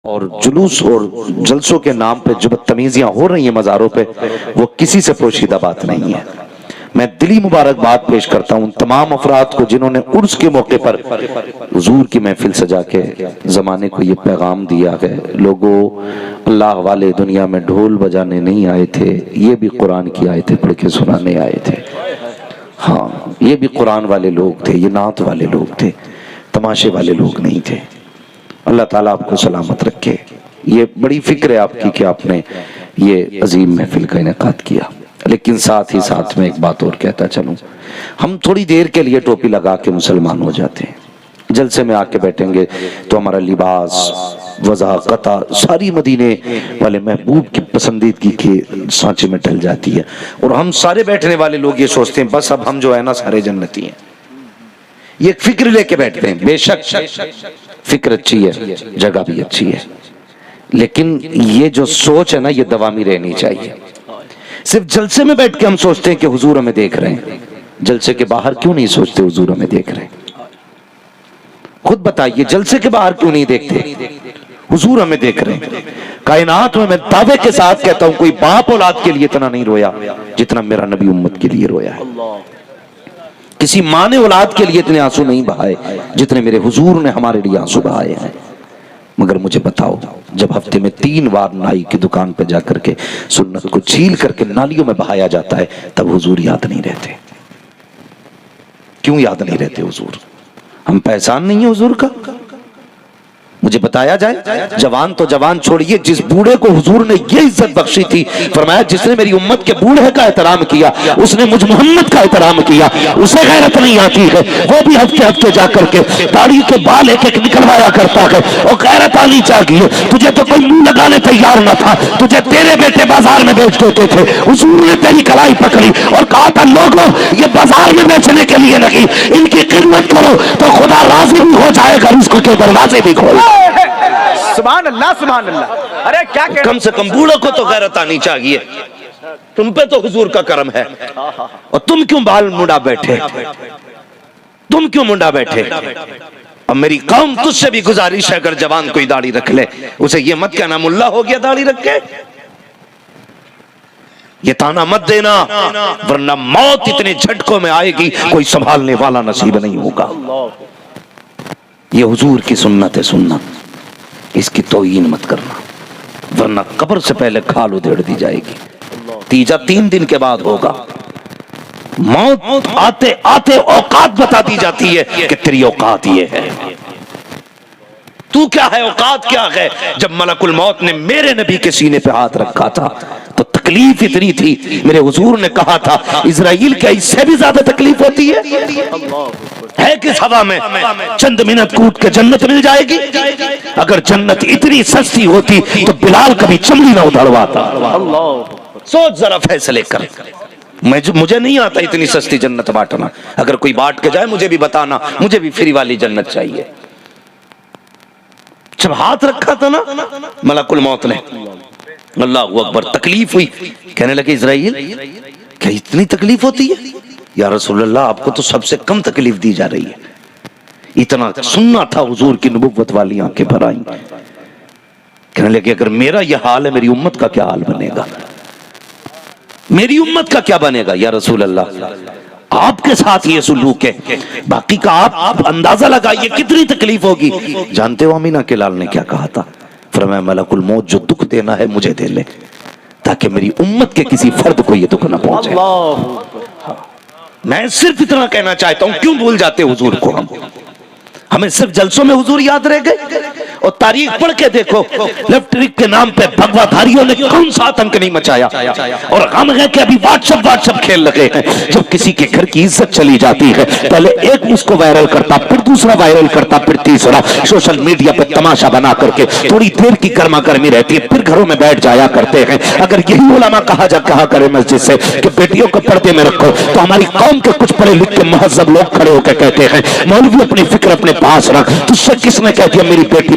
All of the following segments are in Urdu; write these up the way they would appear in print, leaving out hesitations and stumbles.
اور جلوس اور جلسوں کے نام پہ جو بدتمیزیاں ہو رہی ہیں مزاروں پہ، وہ کسی سے پوشیدہ بات نہیں ہے۔ میں دلی مبارکباد پیش کرتا ہوں تمام افراد کو جنہوں نے عرس کے موقع پر حضور کی محفل سجا کے زمانے کو یہ پیغام دیا ہے، لوگوں اللہ والے دنیا میں ڈھول بجانے نہیں آئے تھے، یہ بھی قرآن کی آیتیں پڑھ کے سنانے آئے تھے۔ ہاں، یہ بھی قرآن والے لوگ تھے، یہ نعت والے لوگ تھے، تماشے والے لوگ نہیں تھے۔ اللہ تعالیٰ آپ کو سلامت رکھے۔ یہ بڑی فکر ہے آپ کی کہ آپ نے یہ عظیم محفل کا انعقاد کیا، لیکن ساتھ ہی ساتھ میں ایک بات اور کہتا چلوں، ہم تھوڑی دیر کے لیے ٹوپی لگا کے مسلمان ہو جاتے ہیں، جلسے میں آ کے بیٹھیں گے تو ہمارا لباس، وضاحت ساری مدینے والے محبوب کی پسندیدگی کے سانچے میں ڈل جاتی ہے، اور ہم سارے بیٹھنے والے لوگ یہ سوچتے ہیں بس اب ہم جو ہے نا سارے جنتی ہیں۔ یہ ایک فکر لے کے بیٹھتے ہیں، بے شک فکر اچھی ہے، جگہ بھی اچھی ہے، لیکن یہ جو سوچ ہے نا یہ دوامی رہنی چاہیے۔ صرف جلسے میں بیٹھ کے ہم سوچتے ہیں کہ حضور ہمیں دیکھ رہے ہیں، جلسے کے باہر کیوں نہیں سوچتے حضور ہمیں دیکھ رہے ہیں؟ خود بتائیے، جلسے کے باہر کیوں نہیں دیکھتے حضور ہمیں دیکھ رہے ہیں؟ کائنات میں دعوے کے ساتھ کہتا ہوں کوئی باپ اولاد کے لیے اتنا نہیں رویا جتنا میرا نبی امت کے لیے رویا ہے۔ کسی ماں نے اولاد کے لیے اتنے آنسو نہیں بہائے جتنے میرے حضور نے ہمارے لیے آنسو بہائے ہیں۔ مگر مجھے بتاؤ، جب ہفتے میں 3 بار نائی کی دکان پہ جا کر کے سنت کو چھیل کر کے نالیوں میں بہایا جاتا ہے، تب حضور یاد نہیں رہتے؟ کیوں یاد نہیں رہتے حضور؟ ہم پہچان نہیں ہیں حضور کا؟ مجھے بتایا جائے، جوان تو جوان چھوڑیے، جس بوڑھے کو حضور نے یہ عزت بخشی تھی، فرمایا جس نے میری امت کے بوڑھے کا احترام کیا، اس نے مجھ محمد کا احترام کیا، اسے غیرت نہیں آتی ہے، وہ بھی ہفتے ہفتے جا کر کے داڑھی کے بال ایک ایک نکلوایا کرتا ہے، اور غیرت آنی چاہیے۔ تجھے تو کوئی منہ لگانے تیار نہ تھا، تجھے تیرے بیٹے بازار میں بیچ دیتے تھے، حضور نے تیری کلائی پکڑی اور کہا تھا لوگوں یہ بازار میں بیچنے کے لیے نہیں، ان کی خدمت کرو تو خدا راضی بھی ہو جائے گا، رزق کے دروازے بھی کھول۔ سبحان اللہ سبحان اللہ۔ ارے کیا کہہ، کم سے کم بوڑھوں کو تو غیرت آنی چاہیے، تم پہ تو حضور کا کرم ہے، اور تم کیوں بال منڈا بیٹھے؟ تم کیوں منڈا بیٹھے؟ اب میری قوم تجھ سے بھی گزارش ہے، اگر جوان کوئی داڑھی رکھ لے اسے یہ مت کہنا ملا ہو گیا داڑھی رکھ کے، یہ تانا مت دینا، ورنہ موت اتنے جھٹکوں میں آئے گی کوئی سنبھالنے والا نصیب نہیں ہوگا۔ یہ حضور کی سنت ہے، سنت، اس کی توہین مت کرنا، ورنہ قبر سے پہلے کھال ادھیڑ دی جائے گی۔ تیجا 3 دن کے بعد ہوگا، موت آتے آتے اوقات بتا دی جاتی ہے کہ تیری اوقات یہ ہے، تو کیا ہے، اوقات کیا ہے۔ جب ملک الموت نے میرے نبی کے سینے پہ ہاتھ رکھا تھا تو تکلیف اتنی تھی، میرے حضور نے کہا تھا اسرائیل کیا اس سے بھی زیادہ تکلیف ہوتی ہے کس ہوا میں چند منٹ کوٹ کے جنت مل جائے گی؟ اگر جنت اتنی سستی ہوتی تو بلال کبھی چمڑی نہ ادھڑواتا۔ سوچ ذرا فیصلے کر، مجھے نہیں آتا اتنی سستی جنت بانٹنا، اگر کوئی بانٹ کے جائے مجھے بھی بتانا، مجھے بھی فری والی جنت چاہیے۔ جب ہاتھ رکھا تھا نا ملک الموت نے، اللہ اکبر، تکلیف ہوئی، کہنے لگے اسرائیل کیا اتنی تکلیف ہوتی ہے؟ یا رسول اللہ آپ کو تو سب سے کم تکلیف دی جا رہی ہے۔ اتنا سننا تھا حضور کی نبوت والی آنکھیں بھر آئیں، کہنے لگے اگر میرا یہ حال ہے میری امت کا کیا حال بنے گا، میری امت کا کیا بنے گا؟ یا رسول اللہ آپ کے ساتھ یہ سلوک ہے، باقی کا آپ اندازہ لگائیے کتنی تکلیف ہوگی۔ جانتے ہو امینہ کے لال نے کیا کہا تھا؟ فرمایا ملک الموت جو دکھ دینا ہے مجھے دے لے، تاکہ میری امت کے کسی فرد کو یہ دکھ نہ پہنچے۔ میں صرف اتنا کہنا چاہتا ہوں، کیوں بھول جاتے حضور کو؟ ہمیں صرف جلسوں میں حضور یاد رہ گئے، اور تاریخ پڑھ کے دیکھو لیفٹ ٹرک کے نام پہ بھگوا دھاریوں نے کون سا آتنک نہیں مچایا، اور غم ہے کہ ابھی واٹس اپ کھیل لگے ہیں۔ جب کسی کے گھر کی عزت چلی جاتی ہے پہلے ایک اس کو وائرل کرتا، پھر دوسرا وائرل کرتا، پھر تیسرا سوشل میڈیا پہ تماشا بنا کر کے تھوڑی دیر کی گرما گرمی رہتی ہے، پھر گھروں میں بیٹھ جایا کرتے ہیں۔ اگر یہی علماء کہا کرے مسجد سے کہ بیٹیوں کو پردے میں رکھو، تو ہماری قوم کے کچھ پڑھے لکھ کے مہذب لوگ کھڑے ہو کے کہتے ہیں مولوی اپنی فکر اپنے پاس رکھ، تجھ سے کس نے کہہ دیا میری بیٹی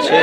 6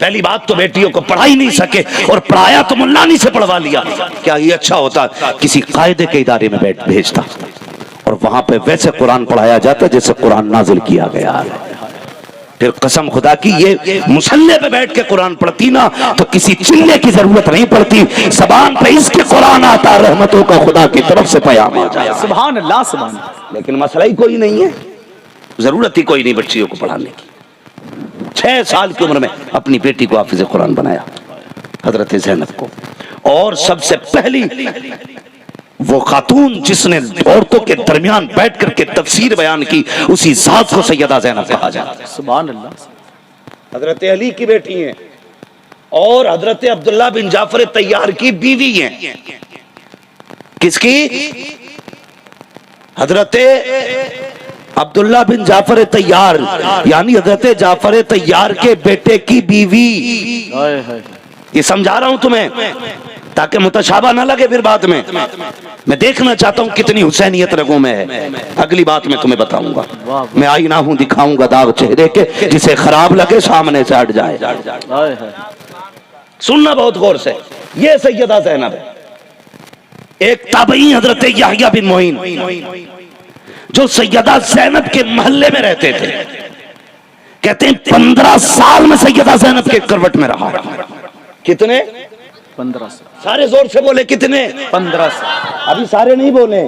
پہلی بات تو بیٹیوں کو پڑھا ہی نہیں سکے اور پڑھایا تو ملانی سے پڑھوا لیا. کیا یہ اچھا ہوتا کسی قاعدے کے ادارے میں بھیجتا اور وہاں پہ ویسے قرآن پڑھایا جاتا جیسے قرآن نازل کیا گیا ہے. پھر قسم خدا کی یہ مصلے پہ بیٹھ کے قرآن پڑھتی نا تو کسی چلے کی ضرورت نہیں پڑتی, زبان پہ اس کے قرآن آتا, رحمتوں کا خدا کی طرف سے پیام آ جائے. سبحان اللہ سبحان اللہ. لیکن مسئلہ ہی کوئی نہیں ہے, ضرورت ہی کوئی نہیں بچیوں کو پڑھانے کی. 6 سال کی عمر میں اپنی بیٹی کو حافظ قرآن بنایا حضرت زینب کو, اور سب سے پہلی وہ خاتون جس نے عورتوں کے درمیان بیٹھ کر کے تفسیر بیان کی اسی ذات کو سیدہ زینب کہا جاتا ہے. سبحان اللہ. حضرت علی کی بیٹی ہیں اور حضرت عبداللہ بن جعفر طیار کی بیوی ہیں. کس کی؟ حضرت عبداللہ بن جعفر طیار, یعنی حضرت جعفر طیار کے بیٹے کی بیوی. یہ سمجھا رہا ہوں تمہیں تاکہ متشابہ نہ لگے پھر بعد میں. میں دیکھنا چاہتا ہوں کتنی حسینیت رگوں میں ہے. اگلی بات میں تمہیں بتاؤں گا. میں آئینہ ہوں دکھاؤں گا داغ چہرے کے, جسے خراب لگے سامنے سے ہٹ جائے. سننا بہت غور سے. یہ سیدہ زینب ہے. ایک تابعی حضرت یحییٰ بن معین جو سیدہ زینب کے محلے میں رہتے تھے, کہتے ہیں 15 سال میں سیدہ زینب کے کروٹ میں رہا. کتنے؟ 15 سال. سارے زور سے بولے کتنے؟ 15 سال. ابھی سارے نہیں بولے.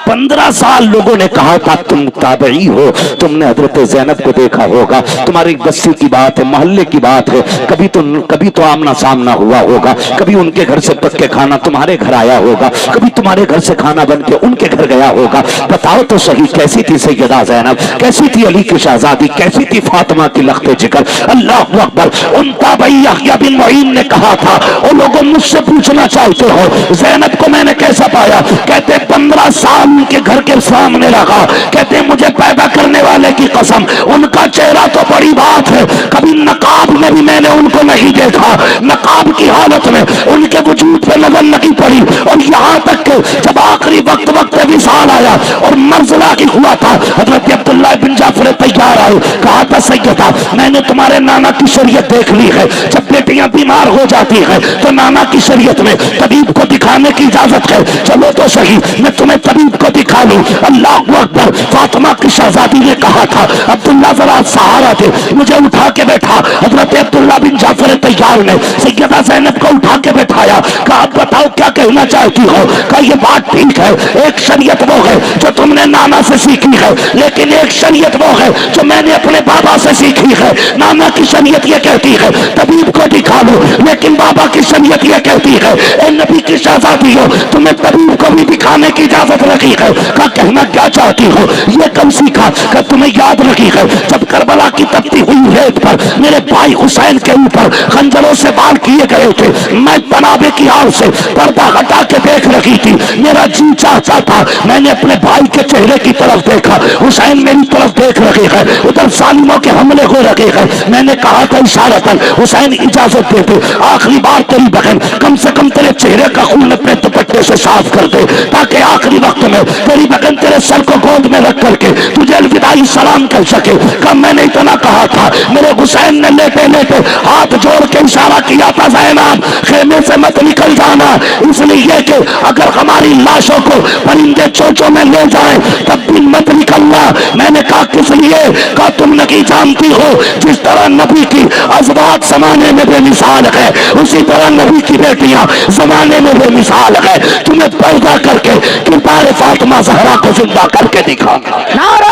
15 سال لوگوں نے کہا تھا تم تابعی ہو, تم نے حضرت زینب کو دیکھا ہوگا, تمہاری بستی کی بات ہے, محلے کی بات ہے, کبھی تو آمنا سامنا ہوا ہوگا, کبھی ان کے گھر سے پک کے کھانا تمہارے گھر آیا ہوگا, کبھی تمہارے گھر سے کھانا بن کے ان کے گھر گیا ہوگا. بتاؤ تو صحیح کیسی تھی سیدہ زینب, کیسی تھی علی کی شہزادی, کیسی تھی فاطمہ کی لخت جگر. اللہ اکبر. ان تابعی یحییٰ بن معین نے کہا تھا, اور لوگوں مجھ سے پوچھنا چاہتے ہو زینب کو میں نے کیسا پایا, کہتے 15 سال ان کے گھر کے سامنے رکھا, کہتے ہیں مجھے پیدا کرنے والے کی قسم ان کا چہرہ تو بڑی بات ہے, کبھی نقاب میں بھی میں نے ان کو نہیں دیکھا, نقاب کی حالت میں ان کے وجود پہ نظر نہیں پڑی. اور یہاں تک کہ جب آخری وقت وصال آیا اور مرزلہ کی ہوا تھا, حضرت عبداللہ بن جعفر طیار آئے, کہا تھا سیدہ میں نے تمہارے نانا کی شریعت دیکھ لی ہے, جب بیٹیاں بیمار ہو جاتی ہیں تو نانا کی شریعت میں طبیب کو دکھانے کی اجازت ہے, چلو تو صحیح میں تمہیں طبیب کو دکھا لوں. اللہ اکبر. فاطمہ کی شہزادی نے کہا تھا عبداللہ ذرا سہارا دے, مجھے اٹھا کے بیٹھا. حضرت عبداللہ بن جعفر طیار نے سیدہ زینب کو اٹھا کے بیٹھایا, کہا اب بتاؤ کیا کہنا چاہتی ہو. کہا یہ بات ٹھیک ہے, ایک شریعت وہ ہے جو تم نے نانا سے سیکھی ہے, لیکن ایک شریعت وہ ہے جو میں نے اپنے بابا سے سیکھی ہے. نانا کی شریعت یہ کہتی ہے طبیب کو دکھا لو, لیکن بابا کی شریعت یہ کہتی ہے اے نبی کی شہزادی ہو تمہیں طبیب کو بھی دکھانے کی اجازت رکھی ہے. کہا کہنا کیا چاہتی ہو, یہ کب سیکھا. کہ تمہیں یاد رکھی ہے جب کربلا کی تپتی ہوئی ریت پر میرے بھائی حسین کے اوپر خنجروں سے وار کیے گئے تھے, میں تنابے کی آڑ سے پردہ ہٹا کے دیکھ رہی تھی, میرا جی چاہتا تھا, میں نے اپنے بھائی کے چہرے کی طرف دیکھا, حسین میری طرف دیکھ رہے ہیں, ادھر ظالموں کے حملے ہو رہے ہیں. میں نے کہا تھا اشارتاً حسین اجازت دے دے, آخری بار تیری بہن کم سے کم تیرے چہرے کا خون اپنے دوپٹے سے صاف کر دے, تاکہ آخری وقت میں تیری بہن تیرے سر کو گود میں رکھ کر کے تجھے الوداعی سلام کر سکے. کہ میں نے اتنا کہا تھا, میرے حسین نے لیٹے لیٹے ہاتھ جوڑ کے اشارہ کیا تھا زینب خیمے سے مت نکل جانا, اس لیے کہ اگر ہماری لاشوں کو پرندے چوچوں میں لے جائیں تب بھی مت نکلنا. میں نے کہا کس لیے. کہا تم نہیں جانتی ہو جس طرح نبی کی ازواج زمانے میں بے مثال ہے اسی طرح نبی کی بیٹیاں زمانے میں بے مثال ہے. تمہیں پیدا کر کے کردار فاطمہ زہرا کو زندہ کر کے دکھا. نعرہ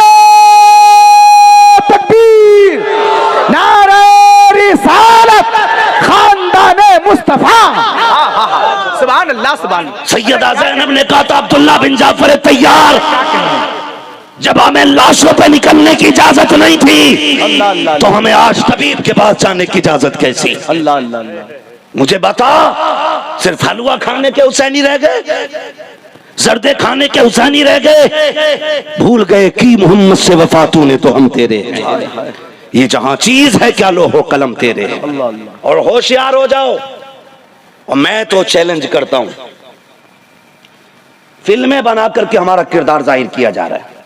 تکبیر, نعرہ رسالت, خاندان مصطفیٰ. سبحان اللہ سبحان اللہ. سیدہ زینب نے کہا تھا عبداللہ بن جعفر طیار جب ہمیں لاشوں پہ نکلنے کی اجازت نہیں تھی تو ہمیں آج طبیب کے پاس جانے کی اجازت کیسی. اللہ اللہ اللہ. مجھے بتا, صرف حلوہ کھانے کے حسینی رہ گئے, زردے کھانے کے حسینی رہ گئے, بھول گئے کی محمد سے وفا تو نے تو ہم تیرے, یہ جہاں چیز ہے کیا لوح و قلم تیرے. اور ہوشیار ہو جاؤ. اور میں تو چیلنج کرتا ہوں, فلمیں بنا کر کے ہمارا کردار ظاہر کیا جا رہا ہے.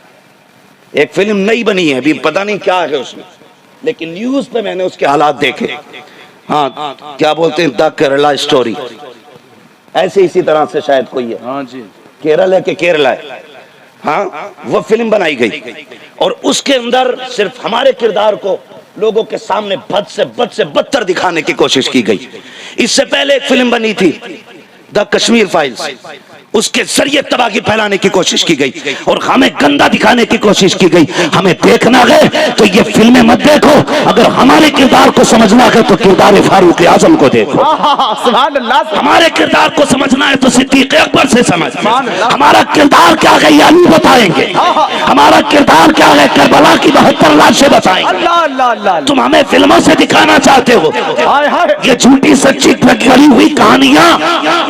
ایک فلم نئی بنی ہے, ابھی پتہ نہیں کیا ہے اس میں, لیکن نیوز پہ میں نے اس کے حالات دیکھے. ہاں کیا بولتے ہیں دا کیرلا اسٹوری, ایسے اسی طرح سے شاید کوئی ہے, ہاں جی, کیرل ہے کہ کیرلا ہے, ہاں وہ فلم بنائی گئی اور اس کے اندر صرف ہمارے کردار کو لوگوں کے سامنے بد سے بدتر دکھانے کی کوشش کی گئی. اس سے پہلے ایک فلم بنی تھی دا کشمیر فائلز, اس کے ذریعے تباہی پھیلانے کی کوشش کی گئی اور ہمیں گندا دکھانے کی کوشش کی گئی. ہمیں دیکھنا ہے تو یہ فلمیں مت دیکھو, اگر ہمارے کردار کو سمجھنا ہے تو کردار فاروق اعظم کو دیکھو. سبحان اللہ, ہمارے کردار کو سمجھنا ہے تو صدیق اکبر سے سمجھ. ہمارا کردار کیا ہے یہ علی بتائیں گے, ہمارا کردار کیا ہے کربلا کی 72 لاشیں بتائیں گے. اللہ اللہ اللہ, تم ہمیں فلموں سے دکھانا چاہتے ہو ہائے ہائے, یہ جھوٹی سچی گڑی ہوئی کہانیاں.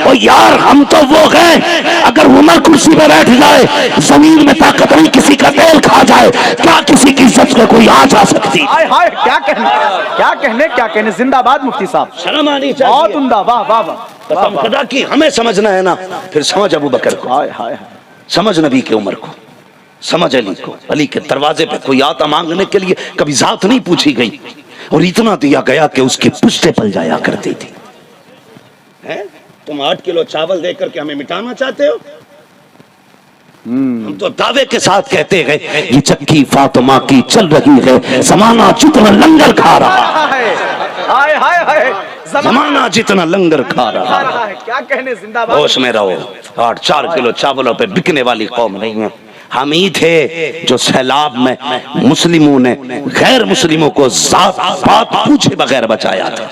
اور یار ہم تو وہ ہیں, اگر عمر کرسی پہ بیٹھ جائے, زمین میں طاقت نہیں کسی کا دل کھا جائے, کیا کسی کی عزت کو کوئی آ جا سکتی؟ ہائے ہائے, کیا کہنے, زندہ باد مفتی صاحب, شرم آنی بہت چاہیے. عمدہ, واہ واہ واہ, قسم خدا کی ہمیں سمجھنا ہے نا, پھر سمجھ ابو بکر کو, ہائے ہائے, سمجھ نبی کے عمر کو, سمجھ علی کو. علی کے دروازے پہ کوئی آتا مانگنے کے لیے کبھی ذات نہیں پوچھی گئی, اور اتنا دیا گیا کہ اس کی پشتے پل جایا کرتی تھی. تم 8 کلو چاول دے کر کے ہمیں مٹانا چاہتے ہو؟ ہم تو دعوے کے ساتھ کہتے ہیں یہ چکی فاطمہ کی چل رہی ہے, زمانہ جتنا لنگر کھا رہا, ہائے ہائے ہائے, زمانہ جتنا لنگر کھا رہا. کیا کہنے, زندہ باد. ہوش میں رہو, 4 کلو چاولوں پہ بکنے والی قوم نہیں ہے. ہم ہی تھے جو سیلاب میں مسلموں نے غیر مسلموں کو ذات بات پوچھے بغیر بچایا تھا.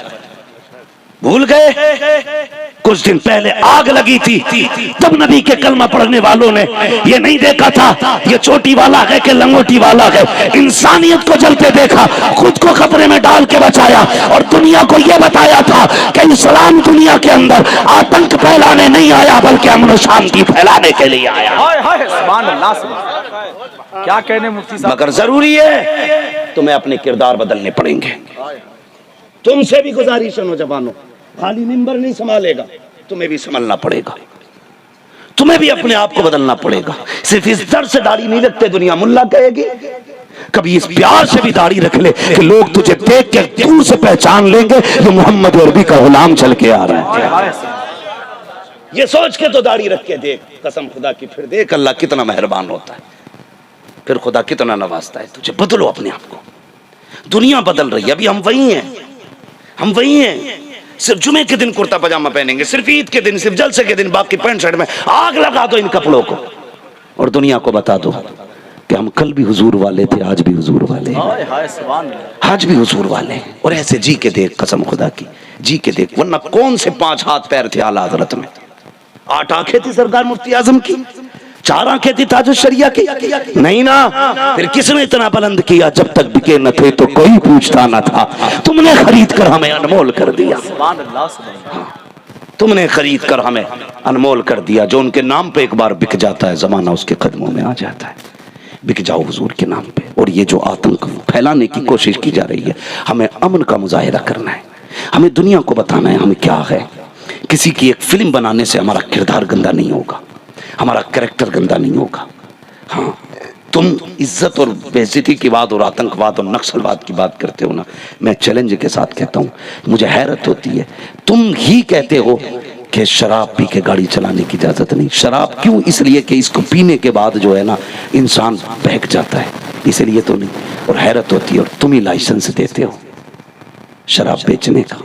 بھول گئے؟ کچھ دن پہلے آگ لگی تھی, تب نبی کے کلمہ پڑھنے والوں نے یہ نہیں دیکھا تھا یہ چوٹی والا ہے کہ لنگوٹی والا ہے, انسانیت کو جلتے دیکھا, خود کو خطرے میں ڈال کے بچایا, اور دنیا کو یہ بتایا تھا کہ اسلام دنیا کے اندر آتنک پھیلانے نہیں آیا بلکہ امن و شانتی پھیلانے کے لیے آیا. ہائے ہائے, سبحان اللہ, سبحان, کیا کہنے مفتی صاحب. مگر ضروری ہے تمہیں اپنے کردار بدلنے پڑیں گے. تم سے بھی گزارش ہے نوجوانوں, خالی ممبر نہیں سنبھالے گا, تمہیں بھی سنبھلنا پڑے گا, تمہیں بھی اپنے آپ کو بدلنا پڑے گا. صرف اس در سے داڑھی نہیں رکھتے دنیا ملا کہے گی, کبھی اس پیار سے بھی داڑھی رکھ لے کہ لوگ تجھے دیکھ کے دور سے پہچان لیں گے یہ محمد عربی کا غلام چل کے آ رہا ہے. یہ سوچ کے تو داڑھی رکھ کے دیکھ, قسم خدا کی, پھر دیکھ اللہ کتنا مہربان ہوتا ہے, پھر خدا کتنا نوازتا ہے تجھے. بدلو اپنے آپ کو, دنیا بدل رہی ہے, ابھی ہم وہی ہیں, صرف جمعے کے دن کرتا پاجامہ پہنیں گے, صرف عید کے دن, صرف جلسے کے دن, باقی پینٹ شرٹ میں آگ لگا دو ان کپڑوں کو, اور دنیا کو بتا دو کہ ہم کل بھی حضور والے تھے, آج بھی حضور والے ہیں, آج بھی حضور والے ہیں. اور ایسے جی کے دیکھ, قسم خدا کی جی کے دیکھ, ورنہ کون سے 5 ہاتھ پیر تھے اعلیٰ حضرت میں, 8 آنکھیں تھی سرکار مفتی اعظم کی, 4 آنکھیں تھی تاج الشریعہ کی, نہیں نا. پھر کس نے اتنا بلند کیا, جب تک بکے نہ تھے تو کوئی پوچھتا نہ تھا, تم نے خرید کر ہمیں انمول کر دیا, تم نے خرید کر ہمیں انمول کر دیا. جو ان کے نام پہ ایک بار بک جاتا ہے زمانہ اس کے قدموں میں آ جاتا ہے. بک جاؤ حضور کے نام پہ. اور یہ جو آتنک پھیلانے کی کوشش کی جا رہی ہے, ہمیں امن کا مظاہرہ کرنا ہے, ہمیں دنیا کو بتانا ہے ہم کیا ہے. کسی کی ایک فلم بنانے سے ہمارا کردار گندا نہیں ہوگا, ہمارا کریکٹر گندا نہیں ہوگا. ہاں تم عزت اور بےعزتی کی بات اور آتنکواد اور نکسلواد کی بات کرتے ہو نا, میں چیلنج کے ساتھ کہتا ہوں, مجھے حیرت ہوتی ہے, تم ہی کہتے ہو کہ شراب پی کے گاڑی چلانے کی اجازت نہیں. شراب کیوں؟ اس لیے کہ اس کو پینے کے بعد جو ہے نا انسان بہک جاتا ہے, اس لیے تو نہیں. اور حیرت ہوتی ہے, اور تم ہی لائسنس دیتے ہو شراب بیچنے کا,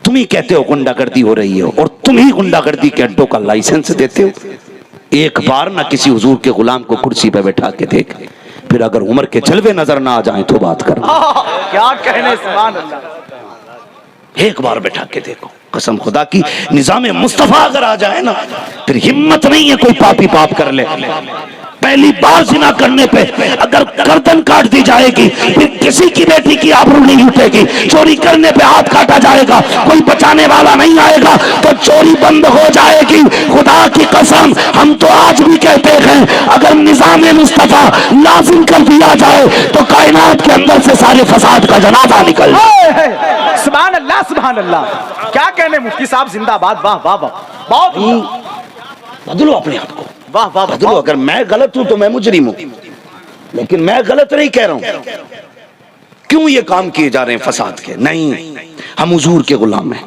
تم ہی کہتے ہو غنڈہ گردی ہو رہی ہے, اور تم ہی غنڈہ گردی کے اڈوں کا لائسنس دیتے ہو. ایک بار نہ کسی حضور کے غلام کو کرسی پہ بیٹھا کے دیکھ, پھر اگر عمر کے جلوے نظر نہ آ جائیں تو بات کرنا. کیا کہنے, سبحان اللہ, ایک بار بیٹھا کے دیکھو, قسم خدا کی نظام مصطفیٰ اگر آ جائے نا, پھر ہمت نہیں ہے کوئی پاپی پاپ کر لے. پہلی بار زنا کرنے پہ اگر گردن کاٹ دی جائے گی, پھر کسی کی بیٹی کی آبرو نہیں اٹھے گی. چوری کرنے پہ ہاتھ کاٹا جائے گا, کوئی بچانے والا نہیں آئے گا, تو چوری بند ہو جائے گی. خدا کی قسم ہم تو آج بھی کہتے ہیں اگر نظام مصطفیٰ لازم کر دیا جائے تو کائنات کے اندر سے سارے فساد کا جنازہ نکل جائے. سبحان اللہ, سبحان اللہ, کیا کہنے مفتی صاحب, زندہ باد, واہ واہ واہ, بہت. بدلو اپنے آپ کو, واہ واہ بدلو. اگر میں غلط ہوں تو میں مجرم ہوں, لیکن میں غلط نہیں کہہ رہا ہوں. کیوں یہ کام کیے جا رہے ہیں فساد کے؟ نہیں، ہم حضور کے غلام ہیں۔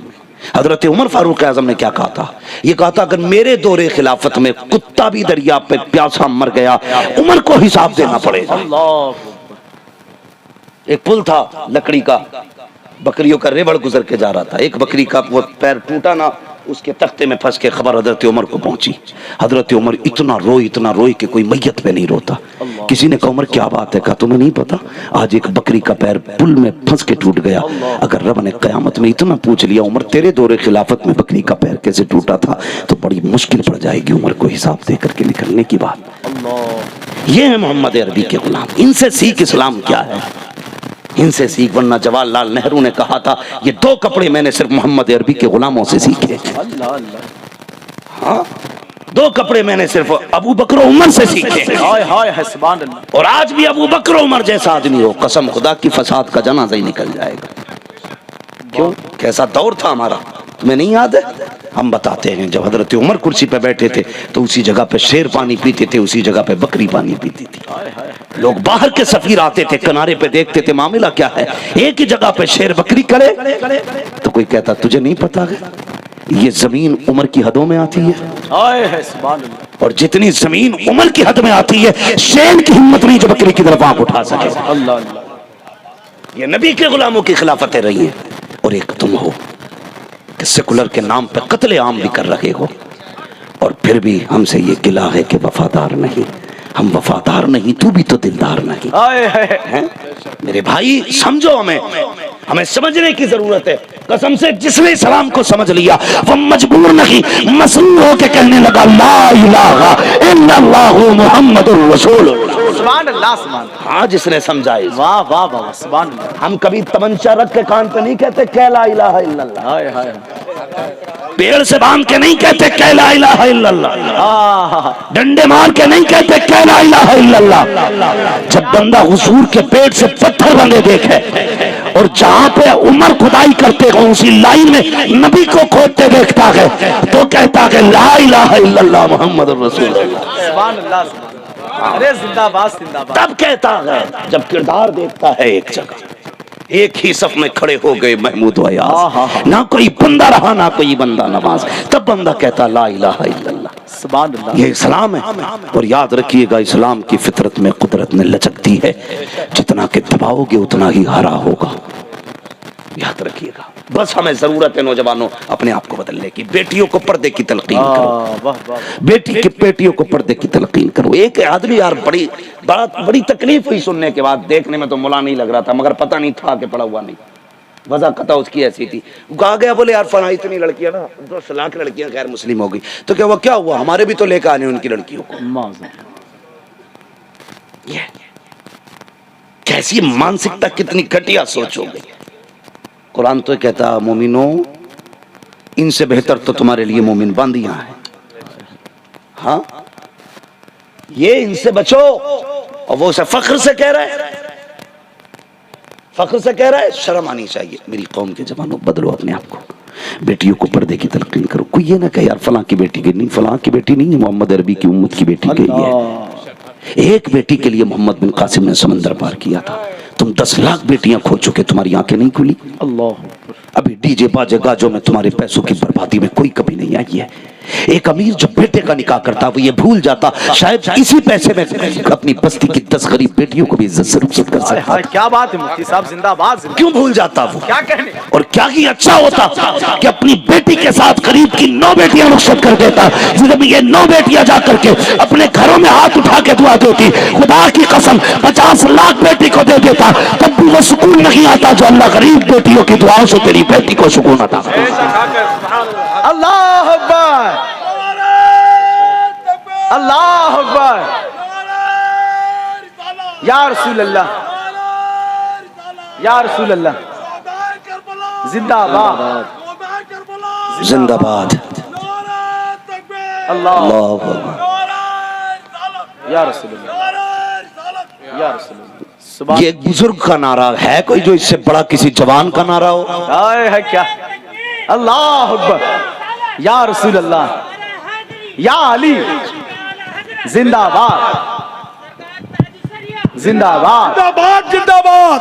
حضرت عمر فاروق اعظم نے کیا کہا تھا؟ یہ کہا تھا اگر میرے دور خلافت میں کتا بھی دریا پہ پیاسا مر گیا عمر کو حساب دینا پڑے گا۔ ایک پل تھا لکڑی کا، بکریوں کا ریوڑ گزر کے جا رہا تھا، ایک بکری کا وہ پیر ٹوٹا نا، اس کے تختے میں پھنس کے خبر حضرت عمر کو پہنچی۔ حضرت عمر اتنا روئی کہ کوئی میت پہ نہیں روتا۔ کسی نے کہا عمر کیا بات ہے؟ کہا تمہیں نہیں پتا آج ایک بکری کا پیر پل میں پھنس کے ٹوٹ گیا، اگر رب نے قیامت میں اتنا پوچھ لیا عمر تیرے دور خلافت میں بکری کا پیر کیسے ٹوٹا تھا تو بڑی مشکل پڑ جائے گی عمر کو حساب دے کر کے نکلنے کی بات۔ یہ ہے محمد عربی کے غلام، ان سے سیکھ اسلام کیا ہے، ان سے سیکھ، ورنہ جواہر لال نہرو نے کہا تھا یہ 2 کپڑے میں نے صرف محمد عربی کے غلاموں سے سیکھے۔ ہاں 2 کپڑے میں نے صرف ابو بکر و عمر سے سیکھے، اور آج بھی ابو بکر و عمر جیسا آدمی ہو قسم خدا کی فساد کا جنازہ ہی نکل جائے گا۔ کیوں؟ کیسا دور تھا ہمارا، تمہیں نہیں یاد ہے؟ ہم بتاتے ہیں جب حضرت عمر کرسی پہ بیٹھے تھے تو اسی جگہ پہ شیر پانی پیتے تھے، اسی جگہ پہ بکری پانی پیتی تھی۔ لوگ باہر کے سفیر آتے تھے کنارے پہ دیکھتے تھے معاملہ کیا ہے، ایک ہی جگہ پہ شیر بکری کرے تو کوئی کہتا تجھے نہیں پتا ہے یہ زمین عمر کی حدوں میں آتی ہے، اور جتنی زمین عمر کی حد میں آتی ہے شیر کی ہمت نہیں جو بکری کی طرف آنکھ اٹھا سکے۔ یہ نبی کے غلاموں کی خلافتیں رہی ہیں، اور ایک تم ہو کہ سیکولر کے نام پہ قتل عام بھی کر رہے ہو، اور پھر بھی ہم سے یہ گلہ ہے کہ وفادار نہیں، ہم وفادار نہیں، تو بھی تو دلدار نہیں۔ میرے بھائی سمجھو، ہمیں سمجھنے کی ضرورت ہے۔ قسم سے جس نے اسلام کو سمجھ لیا وہ مجبور نہیں، مسنون ہو کے کہنے لگا لا الہ الا اللہ محمد الرسول اللہ۔ سبحان اللہ، سبحان اللہ۔ ہاں جس نے سمجھا ہے، واہ واہ واہ، سبحان اللہ۔ ہم کبھی تمنچا رکھ کے کان پہ نہیں کہتے کہ لا الہ الا اللہ، پیڑ سے باندھ کے نہیں کہتے کہ لا الہ الا اللہ، ڈنڈے مار کے نہیں کہتے کہ لا الہ الا اللہ۔ جب بندہ حضور کے پیٹ سے پتھر بندے دیکھے اور جہاں پہ عمر کھدائی کرتے ہوں اسی لائن میں نبی کو کھودتے دیکھتا ہے تو کہتا ہے لا الہ الا اللہ محمد الرسول اللہ۔ سبحان اللہ، ارے زندہ باد، زندہ باد۔ تب کہتا ہے جب کردار دیکھتا ہے ایک جگہ، ایک ہی صف میں کھڑے ہو گئے محمود و ایاز، نہ کوئی بندہ رہا نہ کوئی بندہ نواز، تب بندہ کہتا لا الہ الا اللہ۔ سبحان اللہ، یہ اسلام ہے، اور یاد رکھیے گا اسلام کی فطرت میں قدرت نے لچک دی ہے، جتنا کہ دباؤ گے اتنا ہی ہرا ہوگا، یاد رکھیے گا۔ بس ہمیں ضرورت ہے نوجوانوں اپنے آپ کو بدلنے کی، بیٹیوں کو پردے کی تلقین کرو، بیٹیوں کو پردے کی تلقین کرو۔ ایک آدمی یار بڑی تکلیف ہوئی سننے کے بعد، دیکھنے میں تو مولا نہیں لگ رہا تھا مگر پتہ نہیں تھا کہ پڑھا ہوا نہیں، وضع قطع اس کی ایسی تھی، کہا گیا بولے یار فلاں اتنی لڑکیاں نا 10 لاکھ لڑکیاں غیر مسلم ہو گئی، تو کہ وہ کیا ہوا ہمارے بھی تو لے کے آنے ان کی لڑکیوں کو۔ کیسی مانسکتا، کتنی گھٹیا سوچ ہو گئی۔ قرآن تو کہتا مومنوں ان سے بہتر تو تمہارے لیے مومن باندیاں ہیں، ہاں یہ ان سے بچو، اور وہ اسے فخر سے کہہ رہا ہے، فخر سے کہہ رہا ہے، شرم آنی چاہیے۔ میری قوم کے جوانوں بدلو اپنے آپ کو، بیٹیوں کو پردے کی تلقین کرو۔ کوئی یہ نہ کہ یار فلاں کی بیٹی گئی، نہیں فلاں کی بیٹی نہیں، محمد عربی کی امت کی بیٹی گئی ہے۔ ایک بیٹی کے لیے محمد بن قاسم نے سمندر پار کیا تھا، تم 10 لاکھ بیٹیاں کھو چکے، تمہاری آنکھیں نہیں کھلی۔ ابھی ڈی جے باجے گاجوں میں تمہارے پیسوں کی بربادی میں کوئی کمی نہیں آئی ہے۔ ایک امیر جب بیٹے کا نکاح کرتا وہ یہ بھول جاتا شاید اسی پیسے میں اپنی بستی کی 10 غریب بیٹیوں کو بھی عزت سے رخصت کر سکتا۔ کیا بات ہے مفتی صاحب، زندہ باد۔ کیوں بھول جاتا وہ؟ کیا کہنے، اور کیا ہی اچھا ہوتا کہ اپنی بیٹی کے ساتھ قریب کی 9 بیٹیاں رخصت کر دیتا، جب یہ 9 بیٹیاں جا کر کے اپنے گھروں میں ہاتھ اٹھا کے دعا دیتی، خدا کی قسم 50 لاکھ بیٹی کو دے دیتا، تب بھی وہ سکون نہیں آتا جو اللہ غریب بیٹیوں کی دعاؤں سے تیری بیٹی کو سکون عطا کرتا۔ اللہ اکبر، اللہ اکبر، یا رسول اللہ، یا رسول اللہ، زندہ باد، زندہ باد، اللہ، اللہ۔ یا رسول اللہ، یا رسول اللہ۔ یہ ایک بزرگ کا نعرہ ہے، کوئی جو اس سے بڑا کسی جوان کا نعرہ ہو؟ ہے کیا؟ اللہ اکبر، یا رسول اللہ، یا علی، زندہ باد، زندہ باد، زندہ باد، زندہ باد۔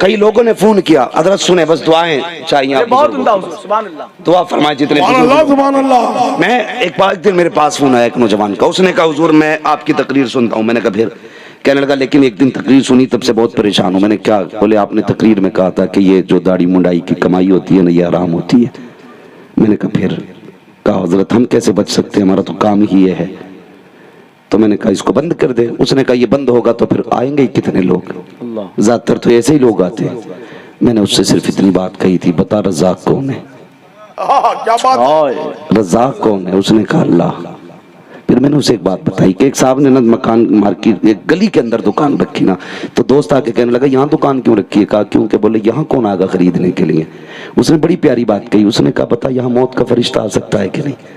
کئی لوگوں نے فون کیا حضرت سنیں بس دعائیں چاہیے آپ بہت بزرگوں عمدہ کو۔ حضور، سبحان اللہ۔ دعا فرمائے جتنے سبحان بزرگ اللہ ہیں۔ سبحان اللہ۔ میں ایک دن میرے پاس فون آیا ایک نوجوان کا، اس نے کہا حضور میں آپ کی تقریر سنتا ہوں۔ میں نے کہا پھر؟ کہنے لگا لیکن ایک دن تقریر سنی تب سے بہت پریشان ہوں۔ میں نے کیا؟ بولے آپ نے تقریر میں کہا تھا کہ یہ جو داڑھی منڈائی کی کمائی ہوتی ہے نا یہ حرام ہوتی ہے۔ میں نے کہا پھر؟ کہا حضرت ہم کیسے بچ سکتے ہیں، ہمارا تو کام ہی یہ ہے۔ تو میں نے کہا اس کو بند کر دے۔ اس نے کہا یہ بند ہوگا تو پھر آئیں گے کتنے لوگ، زیادہ تر تو ایسے ہی لوگ آتے ہیں۔ میں نے اس سے صرف اتنی بات کہی تھی، بتا رزاق کون ہے؟ کیا بات، رزاق کون ہے؟ اس نے کہا اللہ۔ پھر میں نے اسے ایک بات بتائی کہ ایک صاحب نے نا مکان مارکیٹ ایک گلی کے اندر دکان رکھی نا، تو دوست آ کے کہنے لگا یہاں دکان کیوں رکھی ہے؟ کہا کیونکہ بولے یہاں کون آگا خریدنے کے لیے؟ اس نے بڑی پیاری بات کہی، اس نے کہا بتا یہاں موت کا فرشتہ آ سکتا ہے کہ نہیں؟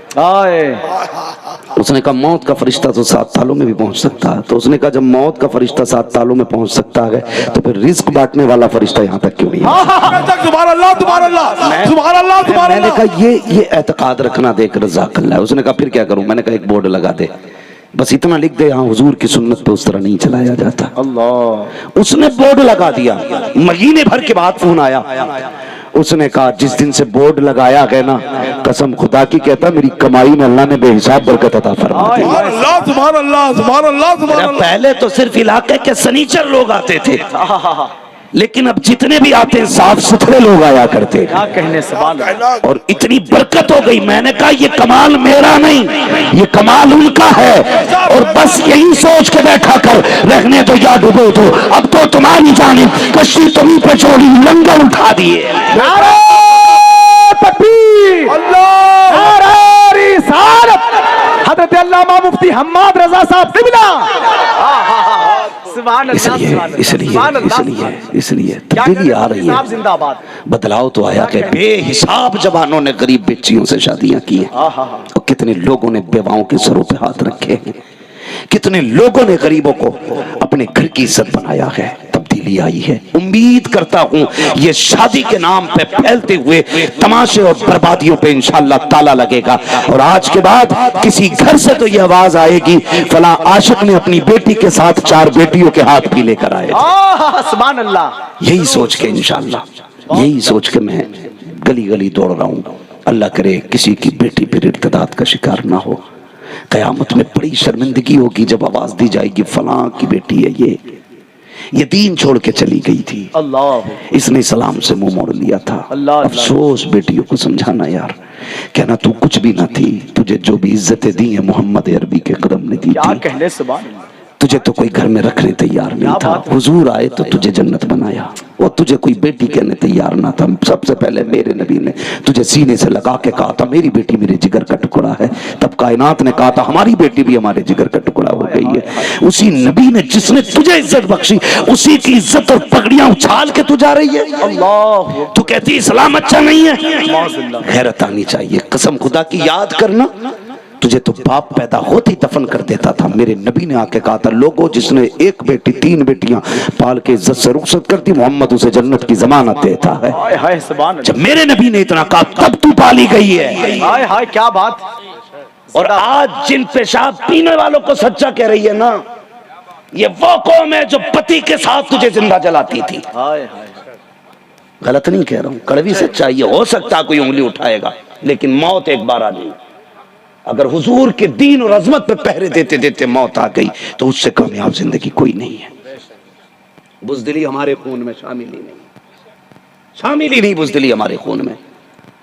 اس نے کہا موت کا فرشتہ تو 7 تالوں میں بھی پہنچ سکتا ہے۔ تو اس نے کہا جب موت کا فرشتہ 7 تالوں میں پہنچ سکتا ہے تو پھر رزق بانٹنے والا فرشتہ یہاں تک کیوں نہیں آ سکتا؟ سبحان اللہ سبحان اللہ سبحان اللہ سبحان میں نے اللہ۔ کہا یہ اعتقاد رکھنا دیکھ رزاق اللہ ہے۔ اس نے کہا پھر کیا کروں؟ میں نے کہا ایک بورڈ لگا دے، بس اتنا لکھ دے یہاں حضور کی سنت پہ اس طرح نہیں چلایا جاتا۔ اس نے بورڈ لگا دیا، مہینے بھر کے بعد فون آیا۔ اس نے کہا جس دن سے بورڈ لگایا گیا نا قسم خدا کی کہتا میری کمائی میں اللہ نے بے حساب برکت عطا فرما دی۔ سبحان اللہ سبحان اللہ سبحان اللہ سبحان اللہ۔ پہلے تو صرف علاقے کے سنیچر لوگ آتے تھے، لیکن اب جتنے بھی آتے ہیں صاف ستھرے لوگ آیا کرتے کیا کہنے، سبحان اللہ۔ اور اتنی برکت ہو گئی۔ میں نے کہا یہ کمال میرا نہیں، یہ کمال ان کا ہے، اور بس یہی سوچ کے بیٹھا کر رہنے تو یا ڈبو تو اب تو تمہاری جانب کشتی تمہیں پہ چھوڑی لنگر اٹھا دیے۔ نعرہ تکبیر، اللہ نعرہ رسالت، حضرت علامہ مفتی حماد رضا صاحب قبلہ۔ سبحان اللہ سبحان اللہ۔ اس لیے تبدیلی آ رہی صاحب ہے، زندہ باد۔ بدلاؤ تو آیا کہ بے حساب جوانوں نے غریب بچیوں سے شادیاں کی ہیں، اور کتنے لوگوں نے بیواؤں کے سروں پہ ہاتھ رکھے ہیں، کتنے لوگوں نے غریبوں کو اپنے گھر کی عزت بنایا ہے۔ تبدیلی آئی ہے۔ امید کرتا ہوں یہ شادی کے نام پہ پھیلتے ہوئے تماشے اور بربادیوں پہ انشاءاللہ تالا لگے گا، اور آج کے بعد کسی گھر سے تو یہ آواز آئے گی فلاں عاشق نے اپنی بیٹی کے ساتھ 4 بیٹیوں کے ہاتھ بھی لے کر آئے تھے۔ سبحان اللہ۔ یہی سوچ کے انشاءاللہ، یہی سوچ کے میں گلی گلی دوڑ رہا ہوں۔ اللہ کرے کسی کی بیٹی پھر ارتداد کا شکار نہ ہو۔ قیامت میں بڑی شرمندگی ہوگی جب آواز دی جائے گی فلاں کی بیٹی ہے یہ دین چھوڑ کے چلی گئی تھی، اللہ، اس نے اسلام سے منہ موڑ لیا تھا۔ اللہ۔ افسوس بیٹیوں کو سمجھانا یار، کہنا تو کچھ بھی نہ تھی، تجھے جو بھی عزتیں دی ہیں محمد عربی کے قدم نے دی کیا تھی، کہنے، سبحان اللہ۔ تجھے تو کوئی گھر میں رکھنے تیار نہیں تھا، حضور آئے تو تجھے جنت بنایا، اور تجھے کوئی بیٹی کہنے تیار نہ تھا۔ سب سے پہلے میرے نبی نے تجھے سینے سے لگا کے کہا تھا میری بیٹی میرے جگر کا ٹکڑا ہے، تب کائنات نے کہا تھا ہماری بیٹی بھی ہمارے جگر کا ٹکڑا ہو گئی ہے۔ اسی نبی نے جس نے تجھے عزت بخشی اسی کی عزت اور پگڑیاں اچھال کے تو جا رہی ہے۔ اللہ، تو کہتی اسلام اچھا نہیں ہے؟ غیرت آنی چاہیے، قسم خدا کی یاد کرنا، تجھے تو باپ پیدا ہوتی دفن کر دیتا تھا۔ میرے نبی نے آ کے کہا تھا لوگوں جس نے 1 بیٹی 3 بیٹیاں پال کے عزت سے رخصت کرتی محمد اسے جنت کی ضمانت دیتا ہے۔ ہائے ہائے سبحان اللہ، جب میرے نبی نے اتنا کہا تب تو پالی گئی ہے۔ ہائے ہائے کیا بات۔ اور آج جن پیشاب پینے والوں کو سچا کہہ رہی ہے نا، یہ وہ قوم ہے جو پتی کے ساتھ تجھے زندہ جلاتی تھی۔ ہائے ہائے، غلط نہیں کہہ رہا ہوں، کڑوی سچائی ہے، ہو سکتا کوئی انگلی اٹھائے گا، لیکن موت ایک بار آ گئی۔ اگر حضور کے دین اور عظمت پہ پہرے دیتے دیتے موت آ گئی تو اس سے کامیاب زندگی کوئی نہیں ہے۔ بزدلی ہمارے خون میں شامل ہی نہیں، بزدلی ہمارے خون میں۔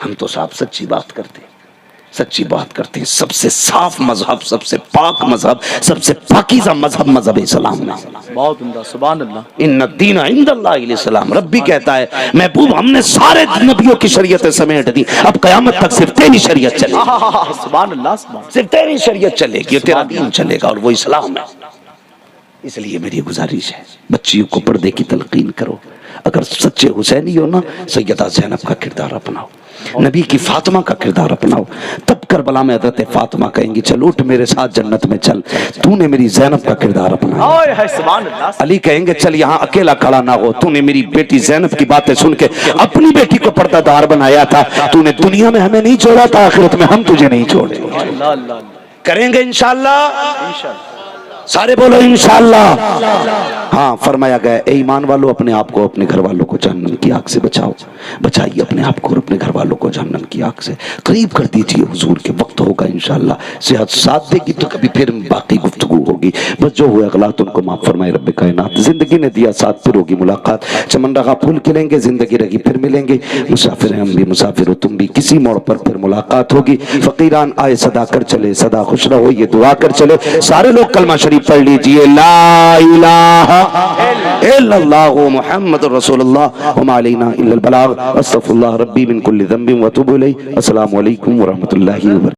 ہم تو صاحب سچی بات کرتے ہیں۔ سب سے صاف مذہب، سب سے پاک مذہب، سب سے پاکیزہ مذہب مذہب اسلام ہے۔ بہت عمدہ، سبحان اللہ۔ ان الدین عند اللہ الاسلام، ربی کہتا ہے محبوب ہم نے سارے نبیوں کی شریعتیں سمیٹ دی، اب قیامت تک صرف تیری شریعت چلے گی، سبحان اللہ، سبحان صرف تیری شریعت چلے گی اور تیرا دین چلے گا، اور وہ اسلام ہے۔ اس لیے میری گزارش ہے بچیوں کو پردے کی تلقین کرو۔ اگر سچے حسینی ہو نا سیدہ زینب کا کردار اپناؤ، نبی کی فاطمہ کا کردار اپناؤ، تب کربلا میں حضرت فاطمہ کہیں گی چل اٹھ میرے ساتھ جنت میں چل، تو نے میری زینب کا کردار اپنایا۔ ہائے ہائے سبحان اللہ۔ علی کہیں گے چل یہاں اکیلا کھڑا نہ ہو، تو نے میری بیٹی زینب کی باتیں سن کے اپنی بیٹی کو پردہ دار بنایا تھا، تو نے دنیا میں ہمیں نہیں چھوڑا تھا، آخرت میں ہم تجھے نہیں چھوڑیں گے۔ اللہ اللہ، کریں گے انشاءاللہ۔ سارے بولو انشاءاللہ. ہاں فرمایا گیا اے ایمان والو اپنے آپ کو اپنے گھر والوں کو جہنم کی آگ سے بچاؤ. بچائیے اپنے آپ کو اور اپنے گھر والوں کو جہنم کی آگ سے. قریب کر دیجیے حضور کے وقت ہوگا انشاءاللہ. صحت ساتھ دے گی تو کبھی پھر باقی گفتگو ہوگی. بس جو ہوئے اغلاط ان کو معاف فرمائے رب کائنات. زندگی نے دیا ساتھ پھر ہوگی ملاقات. چمن رگا پھول کھلیں گے زندگی رگی پھر ملیں گے. مسافر ہیں ہم بھی مسافر ہو تم بھی کسی موڑ پر پھر ملاقات ہوگی. فقیران آئے صدا کر چلے سدا خوش رہو یہ دعا کر چلے. سارے لوگ کلمہ شریف پڑھ لیجئے لا الہ الا اللہ محمد رسول اللہ وما علینا الا البلاغ. استغفر اللہ ربی من کل ذنب واتوب الیہ. السلام علیکم ورحمۃ اللہ وبرکاتہ.